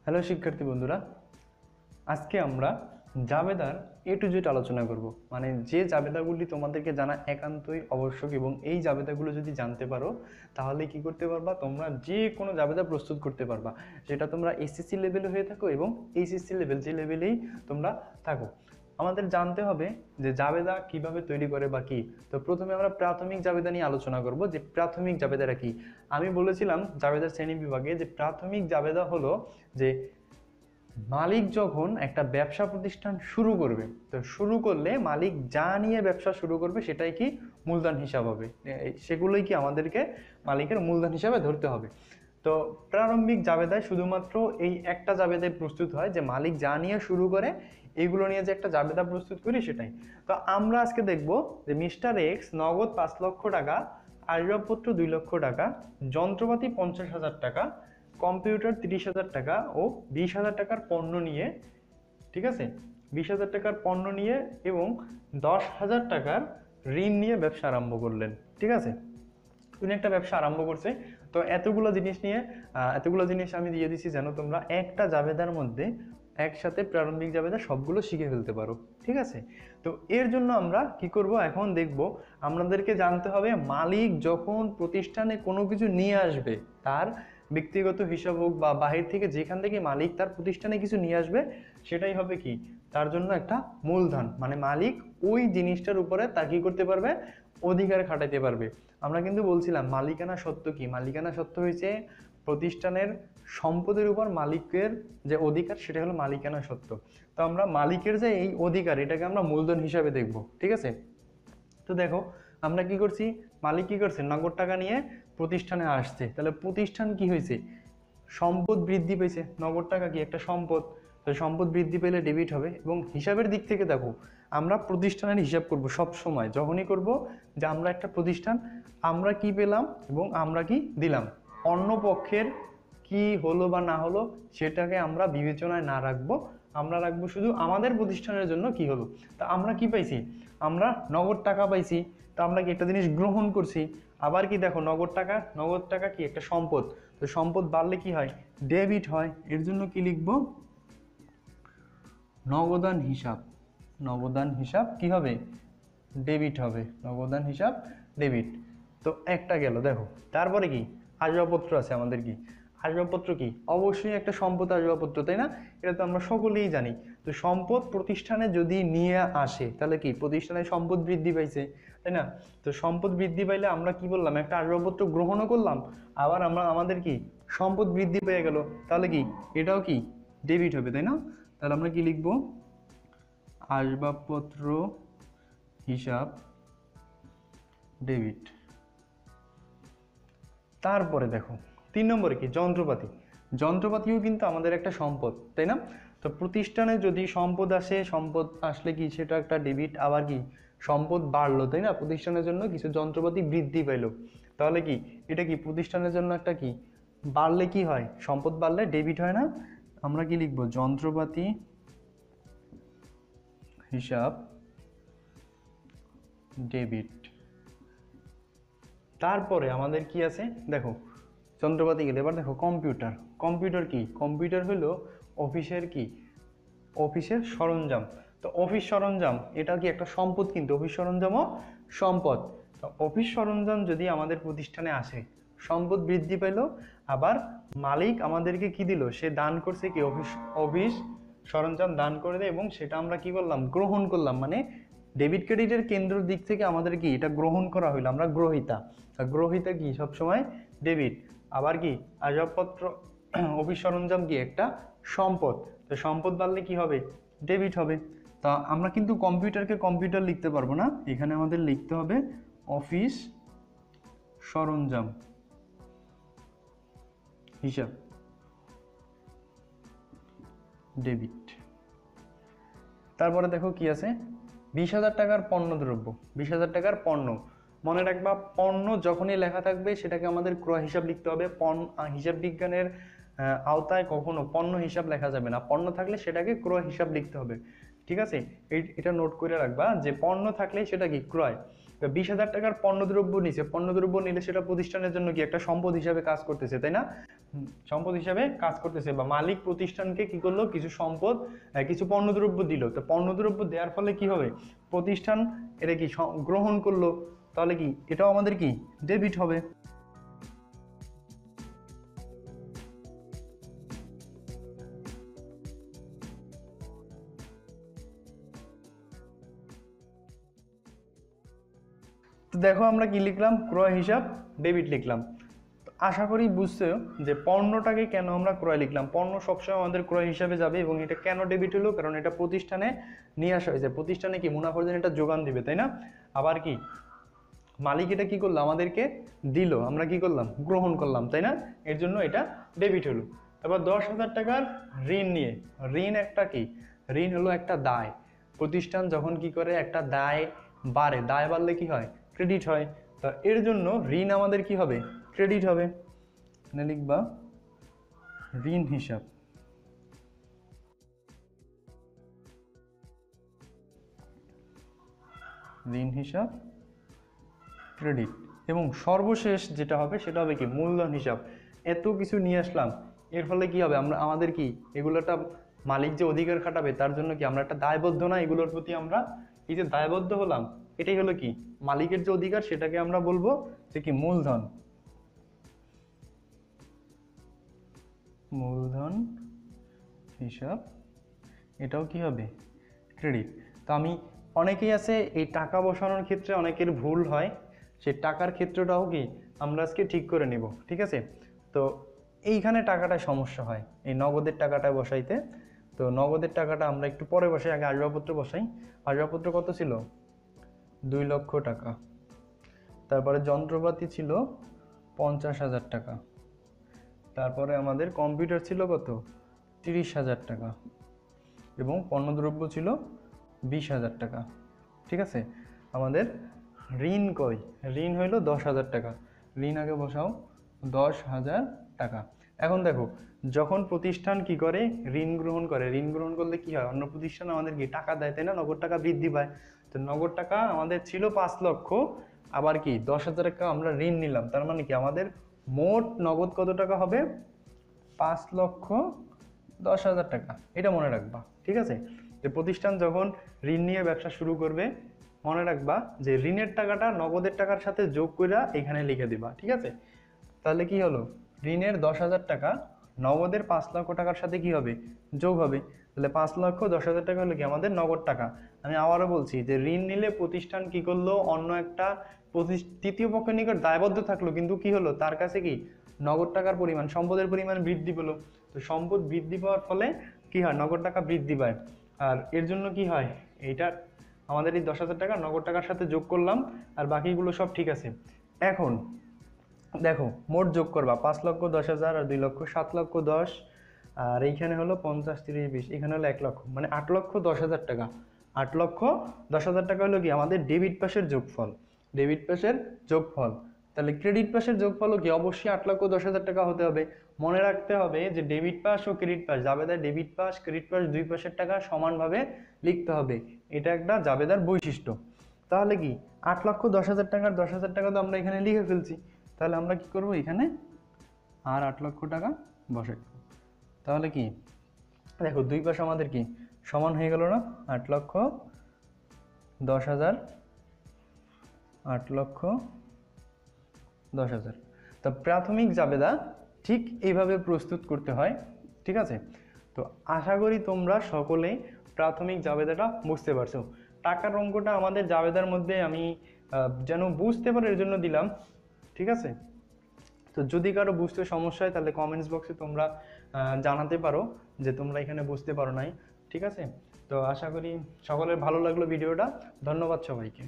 Hello শিক্ষার্থী বন্ধুরা, আজকে আমরা জাবেদার এ টু জেড আলোচনা করব। মানে যে জাবেদাগুলি তোমাদেরকে জানা একান্তই আবশ্যক এবং এই জাবেদাগুলো যদি জানতে পারো তাহলে কি করতে পারবা, তোমরা যে কোনো জাবেদা প্রস্তুত করতে পারবা, সেটা তোমরা এসএসসি লেভেলে হয়ে থাকো এবং এইচএসসি লেভেল যে লেভেলেই তোমরা থাকো। আমাদের জানতে হবে যে জাবেদা কিভাবে তৈরি করে বা কি। তো প্রথমে আমরা প্রাথমিক জাবেদা নিয়ে আলোচনা করব যে প্রাথমিক জাবেদাটা কি। আমি বলেছিলাম জাবেদার শ্রেণী বিভাগে যে প্রাথমিক জাবেদা হলো যে মালিক যখন একটা ব্যবসা প্রতিষ্ঠান শুরু করবে, তো শুরু করলে মালিক যা নিয়ে ব্যবসা শুরু করবে সেটাই কি মূলধন হিসাব হবে, সেগুলোই কি আমাদেরকে মালিকের মূলধন হিসাবে ধরতে হবে। তো প্রারম্ভিক জাবেদায় শুধুমাত্র এই একটা জাবেদায় প্রস্তুত হয় যে মালিক যা নিয়ে শুরু করে এইগুলো নিয়ে যে একটা জাবেদা প্রস্তুত করি সেটাই। তো আমরা আজকে দেখব যে মিস্টার এক্স নগদ 5 লক্ষ টাকা, আসবাবপত্র 2 লক্ষ টাকা, যন্ত্রপাতি 50,000 টাকা, কম্পিউটার 30,000 টাকা ও 20,000 টাকার পণ্য নিয়ে, ঠিক আছে, 20,000 টাকার পণ্য নিয়ে এবং 10,000 টাকার ঋণ নিয়ে ব্যবসা আরম্ভ করলেন। ঠিক আছে, উনি একটা ব্যবসা আরম্ভ করছে। তো এতগুলো জিনিস আমি দিয়ে দিচ্ছি যেন তোমরা একটা জাবেদার মধ্যে একসাথে প্রারম্ভিক জাবেদা সবগুলো শিখে ফেলতে পারো। ঠিক আছে, তো এর জন্য আমরা কি করব, এখন দেখব আমাদেরকে জানতে হবে মালিক যখন প্রতিষ্ঠানে কোনো কিছু নিয়ে আসবে, তার ব্যক্তিগত হিসাব হোক বা বাহির থেকে যেখান থেকে মালিক তার প্রতিষ্ঠানে কিছু নিয়ে আসবে, সেটাই হবে কি তার জন্য একটা মূলধন। মানে মালিক ওই জিনিসটার উপরে তা কি করতে পারবে, অধিকার খাটাইতে পারবে। আমরা কিন্তু বলছিলাম মালিকানা সত্ত্ব কি, মালিকানা সত্ত্ব হয়েছে প্রতিষ্ঠানের সম্পদের উপর মালিকের যে অধিকার, সেটা হলো মালিকানা সত্ত্ব। তো আমরা মালিকের যে এই অধিকার, এটাকে আমরা মূলধন হিসাবে দেখব। ঠিক আছে, তো দেখো আমরা কি করছি, মালিক কি করছে, নগদ টাকা নিয়ে প্রতিষ্ঠানে আসছে, তাহলে প্রতিষ্ঠান কি হয়েছে, সম্পদ বৃদ্ধি পেয়েছে। নগদ টাকা কি একটা সম্পদ, তো সম্পদ বৃদ্ধি পেলে ডেবিট হবে। এবং হিসাবের দিক থেকে দেখো, আমরা প্রতিষ্ঠানের হিসাব করব সব সময়, যখনই করব যে আমরা একটা প্রতিষ্ঠান, আমরা কি পেলাম এবং আমরা কি দিলাম, অন্য পক্ষের কি হলো বা না হলো সেটাকে আমরা বিবেচনায় না রাখবো, আমরা রাখবো শুধু আমাদের প্রতিষ্ঠানের জন্য কি হলো। তা আমরা কি পাইছি, আমরা নগদ টাকা পাইছি, তো আমরা কি একটা জিনিস গ্রহণ করছি। আবার কি দেখো, নগদ টাকা কি একটা সম্পদ, তো সম্পদ বাড়লে কি হয়, ডেবিট হয়। এর জন্য কি লিখব, নগদান হিসাব কি হবে, ডেবিট হবে, নগদান হিসাব ডেবিট। তো একটা গেল। দেখো তারপরে কি, আসবাবপত্র আছে আমাদের। কি আসবাবপত্র কি, অবশ্যই একটা সম্পদ আসবাবপত্র, তাই না? এটা তো আমরা সকলেই জানি। তো সম্পদ প্রতিষ্ঠানে যদি নিয়ে আসে তাহলে কি প্রতিষ্ঠানের সম্পদ বৃদ্ধি পাইছে, তাই না? তো সম্পদ বৃদ্ধি পাইলে আমরা কি বললাম, একটা আসবাবপত্র গ্রহণও করলাম, আবার আমাদের কি সম্পদ বৃদ্ধি পেয়ে গেল, তাহলে কি এটাও কি ডেবিট হবে, তাই না? তাহলে আমরা কি লিখব, আসবাবপত্র হিসাব ডেবিট। তারপরে দেখো 3 নম্বরে কি, যন্ত্রপাতিও কিন্তু আমাদের একটা সম্পদ, তাই না? তো প্রতিষ্ঠানে যদি সম্পদ আসলে কি সেটা একটা ডেবিট। আবার কি সম্পদ বাড়লো, তাই না, প্রতিষ্ঠানের জন্য কিছু যন্ত্রপাতি বৃদ্ধি পাইলো, তাহলে কি এটা কি প্রতিষ্ঠানের জন্য একটা কি, বাড়লে কি হয়, সম্পদ বাড়লে ডেবিট হয় না? আমরা কি লিখবো, যন্ত্রপাতি হিসাব ডেবিট। তারপরে আমাদের কি আছে দেখো, যন্ত্রপাতি গেলে এবার দেখো কম্পিউটার কি, কম্পিউটার হলো অফিসের সরঞ্জাম। তো অফিস সরঞ্জাম এটা কি একটা সম্পদ, কিন্তু অফিস সরঞ্জামও সম্পদ। তো অফিস সরঞ্জাম যদি আমাদের প্রতিষ্ঠানে আসে, সম্পদ বৃদ্ধি পেল, আবার মালিক আমাদেরকে কি দিল, সে দান করছে কি, অফিস সরঞ্জাম দান করে দেয় এবং সেটা আমরা কি করলাম, গ্রহণ করলাম। মানে ডেবিট ক্রেডিটের কেন্দ্রের দিক থেকে আমাদের কি এটা গ্রহণ করা হইলো, আমরা গ্রহিতা কি সবসময় ডেবিট। আবার কি আসবাবপত্র অফিস সরঞ্জাম কি একটা সম্পদ, তো সম্পদ বাড়লে কি হবে, ডেবিট হবে। তা আমরা কিন্তু কম্পিউটারকে কম্পিউটার লিখতে পারবো না, এখানে আমাদের লিখতে হবে অফিস সরঞ্জাম হিসাব ডেবিট। তারপরে দেখো কি আছে, 20,000 টাকার পণ্যদ্রব্য, 20,000 টাকার পণ্য। মনে রাখবা, পণ্য যখনই লেখা থাকবে সেটাকে আমাদের ক্রয় হিসাব লিখতে হবে। হিসাব বিজ্ঞানের আওতায় কখনো পণ্য হিসাব লেখা যাবে না, পণ্য থাকলে সেটাকে ক্রয় হিসাব লিখতে হবে। ঠিক আছে, এটা নোট করে রাখবা যে পণ্য থাকলে সেটা কি ক্রয়। 20,000 টাকার পণ্যদ্রব্য নিলে সেটা প্রতিষ্ঠানের জন্য কি একটা সম্পদ হিসাবে কাজ করতেছে, তাই না? সম্পদ হিসাবে কাজ করতেছে, বা মালিক প্রতিষ্ঠানকে কি করলো, কিছু সম্পদ কিছু পণ্যদ্রব্য দিল। তো পণ্যদ্রব্য দেওয়ার ফলে কি হবে, প্রতিষ্ঠান এটা কি গ্রহণ করলো, তাহলে কি এটাও আমাদের কি ডেবিট হবে। তো দেখো আমরা কি লিখলাম, ক্রয় হিসাব ডেবিট লিখলাম। আশা করি বুঝছো যে পণ্যটাকে কেন আমরা ক্রয় লিখলাম। পণ্য সবসময় আমাদের ক্রয় হিসাবে যাবে, এবং এটা কেন ডেবিট হলো, কারণ এটা প্রতিষ্ঠানে নিয়ে আসা হয়েছে, প্রতিষ্ঠানে কি মুনাফার জন্য এটা যোগান দিবে, তাই না। আবার কি মালিক এটা কি করলো, আমাদেরকে দিল, আমরা কি করলাম, গ্রহণ করলাম, তাই না, এর জন্য এটা ডেবিট হলো। তারপর 10,000 টাকার ঋণ নিয়ে, ঋণ একটা কি, ঋণ হলো একটা দায়। প্রতিষ্ঠান যখন কি করে, একটা দায় বাড়ে, দায় বাড়লে কি হয়, ক্রেডিট হয়। তো এর জন্য ঋণ আমাদের কি হবে, ক্রেডিট হবে। লিখবা ঋণ হিসাব, ঋণ হিসাব ক্রেডিট। এবং সর্বশেষ যেটা হবে সেটা হবে কি, মূলধন হিসাব। এত কিছু নিয়ে আসলাম, এর ফলে কি হবে, আমরা আমাদের কি এগুলোটা মালিক যে অধিকার খাটাবে তার জন্য কি আমরা একটা দায়বদ্ধ না, এগুলোর প্রতি আমরা এই যে দায়বদ্ধ হলাম, এটাই হলো কি মালিকের যে অধিকার, সেটাকে আমরা বলবো যে কি মূলধন, মূলধন হিসাব, এটাও কি হবে ক্রেডিট। তো আমি অনেকেই আছে এই টাকা বসানোর ক্ষেত্রে অনেকের ভুল হয়, সেই টাকার ক্ষেত্রটাও কি আমরা আজকে ঠিক করে নিব, ঠিক আছে। তো এইখানে টাকাটা সমস্যা হয়, এই নগদের টাকাটা বসাইতে। তো নগদের টাকাটা আমরা একটু পরে বসাই, আগে আসবাবপত্র বসাই। আসবাবপত্র কত ছিল, 2 লক্ষ টাকা। তারপরে যন্ত্রপাতি ছিল 50,000 টাকা। তারপরে আমাদের কম্পিউটার ছিল কত, 30,000 টাকা। এবং পণ্যদ্রব্য ছিল 20,000 টাকা, ঠিক আছে। আমাদের ঋণ কই, ঋণ হইল 10,000 টাকা। ঋণ আগে বসাও 10,000 টাকা। এখন দেখো, যখন প্রতিষ্ঠান কি করে, ঋণ গ্রহণ করে, ঋণ গ্রহণ করলে কি হয়, অন্য প্রতিষ্ঠান আমাদের কি টাকা দেয়, তাই না, নগদ টাকা বৃদ্ধি পায়। তো নগদ টাকা আমাদের ছিল 5 লক্ষ, আবার কি 10,000 টাকা আমরা ঋণ নিলাম, তার মানে কি আমাদের মোট নগদ কত টাকা হবে, 5,10,000 টাকা। এটা মনে রাখবা, ঠিক আছে। যে প্রতিষ্ঠান যখন ঋণ নিয়ে ব্যবসা শুরু করবে, মনে রাখবা যে ঋণের টাকাটা নগদের টাকার সাথে যোগ করে এখানে লিখে দিবা, ঠিক আছে। তাহলে কি হলো, ঋণের 10,000 টাকা নগদের 5 লক্ষ টাকার সাথে কি হবে, যোগ হবে। তাহলে 5,10,000 টাকা হলো কি আমাদের নগদ টাকা। আমি আবারও বলছি যে ঋণ নিলে প্রতিষ্ঠান কি করলো, অন্য একটা তৃতীয় পক্ষের নিকট দায়বদ্ধ থাকলো, কিন্তু কি হলো, তার কাছে কি নগদ টাকার পরিমাণ, সম্পদের পরিমাণ বৃদ্ধি পেলো। তো সম্পদ বৃদ্ধি পাওয়ার ফলে কি হয়, নগদ টাকা বৃদ্ধি পায়। আর এর জন্য কি হয়, এইটা আমাদের এই 10,000 টাকা নগদ টাকার সাথে যোগ করলাম, আর বাকিগুলো সব ঠিক আছে। এখন দেখো মোট যোগ করবা, 5,10,000 আর 2 লক্ষ, 7,10,000, আর এইখানে হলো 50, 30, 20, এখানে হলো 1 লক্ষ, মানে 8,10,000 টাকা। 8,10,000 টাকা হলো কি আমাদের ডেবিট পাশের যোগফল, ডেবিট পাশের যোগফল। তাহলে ক্রেডিট পাশের যোগফলও কি অবশ্যই 8,10,000 টাকা হতে হবে। মনে রাখতে হবে যে ডেবিট পাস ও ক্রেডিট পাস, জাবেদার ডেবিট পাস ক্রেডিট পাস দুই পাশের টাকা সমানভাবে লিখতে হবে, এটা একটা জাবেদার বৈশিষ্ট্য। তাহলে কি 8,10,000 টাকার 10,000 টাকা তো আমরা এখানে লিখে ফেলছি, তাহলে আমরা কি করব, এখানে আর 8 লক্ষ টাকা বসাই। তাহলে কি দেখো দুই পাশে আমাদের কি সমান হয়ে গেল না, 8,10,000, 8,10,000। তো প্রাথমিক জাবেদা ঠিক এইভাবে প্রস্তুত করতে হয়, ঠিক আছে। তো আশা করি তোমরা সকলেই প্রাথমিক জাবেদাটা বুঝতে পারছো। টাকার অঙ্কটা আমাদের জাবেদার মধ্যে আমি যেন বুঝতে পারো এর জন্য দিলাম, ঠিক আছে। তো যদি কারো বুঝতে সমস্যা হয় তাহলে কমেন্টস বক্সে তোমরা জানাতে পারো যে তোমরা এখানে বুঝতে পারো নাই, ঠিক আছে। তো আশা করি সকলের ভালো লাগলো ভিডিওটা, ধন্যবাদ সবাইকে।